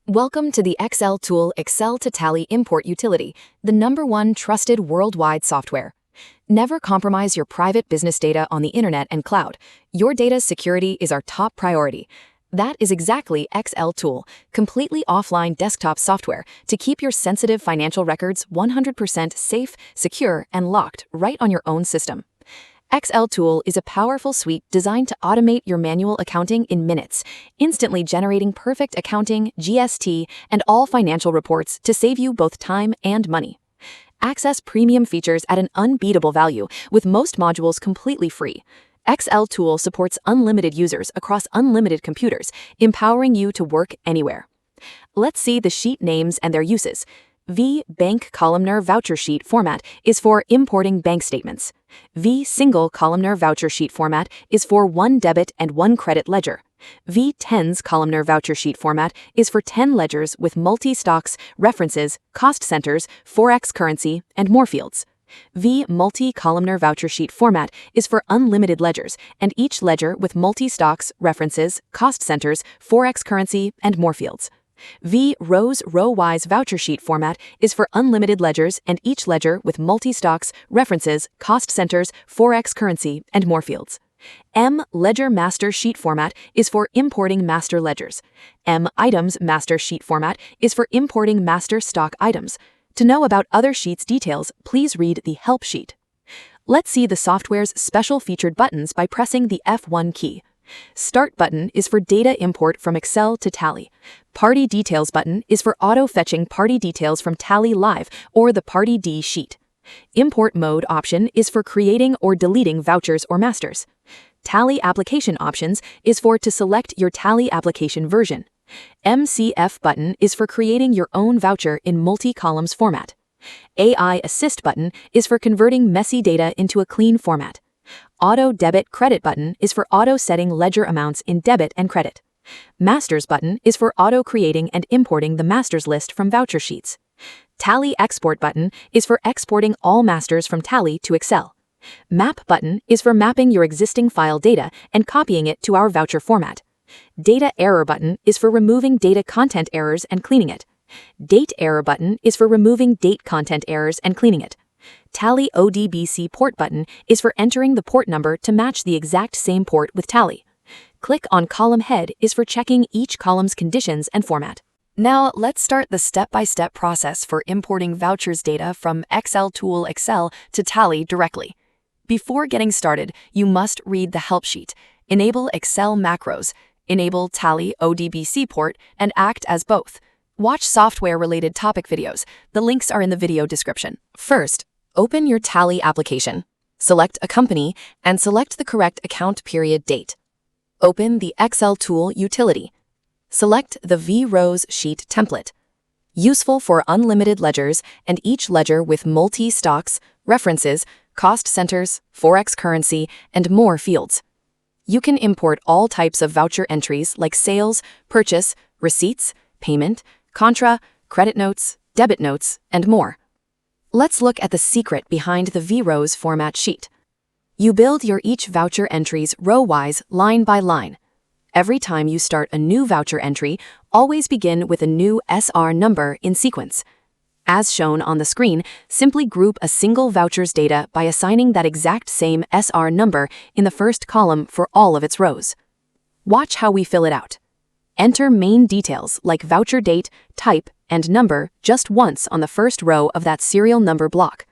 Welcome to the XLTOOL Excel to Tally import utility, the #1 trusted worldwide software. Never compromise your private business data on the internet and cloud. Your data's security is our top priority. That is exactly XLTOOL, completely offline desktop software to keep your sensitive financial records 100% safe, secure, and locked right on your own system. XLTOOL is a powerful suite designed to automate your manual accounting in minutes, instantly generating perfect accounting, GST, and all financial reports to save you both time and money. Access premium features at an unbeatable value, with most modules completely free. XLTOOL supports unlimited users across unlimited computers, empowering you to work anywhere. Let's see the sheet names and their uses. V Bank Columnar Voucher Sheet format is for importing bank statements. V Single Columnar Voucher Sheet format is for one debit and one credit ledger. V Tens Columnar Voucher Sheet format is for 10 ledgers with multi-stocks, references, cost centers, forex currency, and more fields. V Multi-Columnar Voucher Sheet format is for unlimited ledgers, and each ledger with multi-stocks, references, cost centers, forex currency, and more fields. V Rows Row-Wise Voucher Sheet format is for unlimited ledgers and each ledger with multi-stocks, references, cost centers, forex currency, and more fields. M Ledger Master Sheet format is for importing master ledgers. M Items Master Sheet format is for importing master stock items. To know about other sheets details, please read the Help sheet. Let's see the software's special featured buttons by pressing the F1 key. Start button is for data import from Excel to Tally. Party Details button is for auto-fetching party details from Tally Live or the Party D sheet. Import Mode option is for creating or deleting vouchers or masters. Tally Application options is for to select your Tally application version. MCF button is for creating your own voucher in multi-columns format. AI Assist button is for converting messy data into a clean format. Auto Debit Credit button is for auto-setting ledger amounts in debit and credit. Masters button is for auto-creating and importing the masters list from voucher sheets. Tally Export button is for exporting all masters from Tally to Excel. Map button is for mapping your existing file data and copying it to our voucher format. Data Error button is for removing data content errors and cleaning it. Date Error button is for removing date content errors and cleaning it. Tally ODBC Port button is for entering the port number to match the exact same port with Tally. Click on Column Head is for checking each column's conditions and format. Now, let's start the step-by-step process for importing vouchers data from XLTOOL Excel to Tally directly. Before getting started, you must read the Help sheet, enable Excel macros, enable Tally ODBC port, and act as both. Watch software-related topic videos. The links are in the video description. First, open your Tally application, select a company, and select the correct account period date. Open the XLTOOL utility. Select the V Rows sheet template. Useful for unlimited ledgers and each ledger with multi-stocks, references, cost centers, forex currency, and more fields. You can import all types of voucher entries like sales, purchase, receipts, payment, contra, credit notes, debit notes, and more. Let's look at the secret behind the V-Rows format sheet. You build your each voucher entries row-wise, line by line. Every time you start a new voucher entry, always begin with a new SR number in sequence. As shown on the screen, simply group a single voucher's data by assigning that exact same SR number in the first column for all of its rows. Watch how we fill it out. Enter main details like voucher date, type, and number just once on the first row of that serial number block.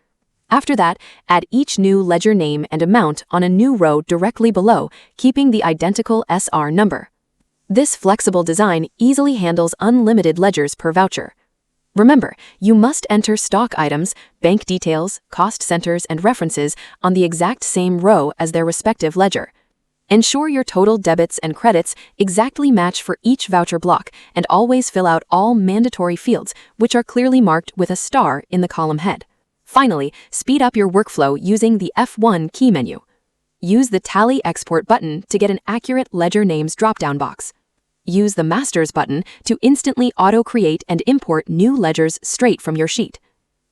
After that, add each new ledger name and amount on a new row directly below, keeping the identical SR number. This flexible design easily handles unlimited ledgers per voucher. Remember, you must enter stock items, bank details, cost centers, and references on the exact same row as their respective ledger. Ensure your total debits and credits exactly match for each voucher block, and always fill out all mandatory fields, which are clearly marked with a star in the column head. Finally, speed up your workflow using the F1 key menu. Use the Tally Export button to get an accurate ledger names drop-down box. Use the Masters button to instantly auto-create and import new ledgers straight from your sheet.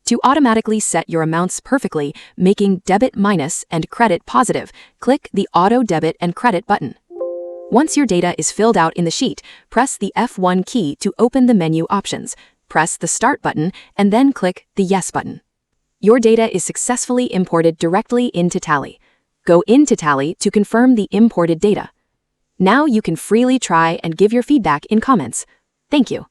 To automatically set your amounts perfectly, making debit minus and credit positive, click the Auto Debit and Credit button. Once your data is filled out in the sheet, press the F1 key to open the menu options. Press the Start button and then click the Yes button. Your data is successfully imported directly into Tally. Go into Tally to confirm the imported data. Now you can freely try and give your feedback in comments. Thank you.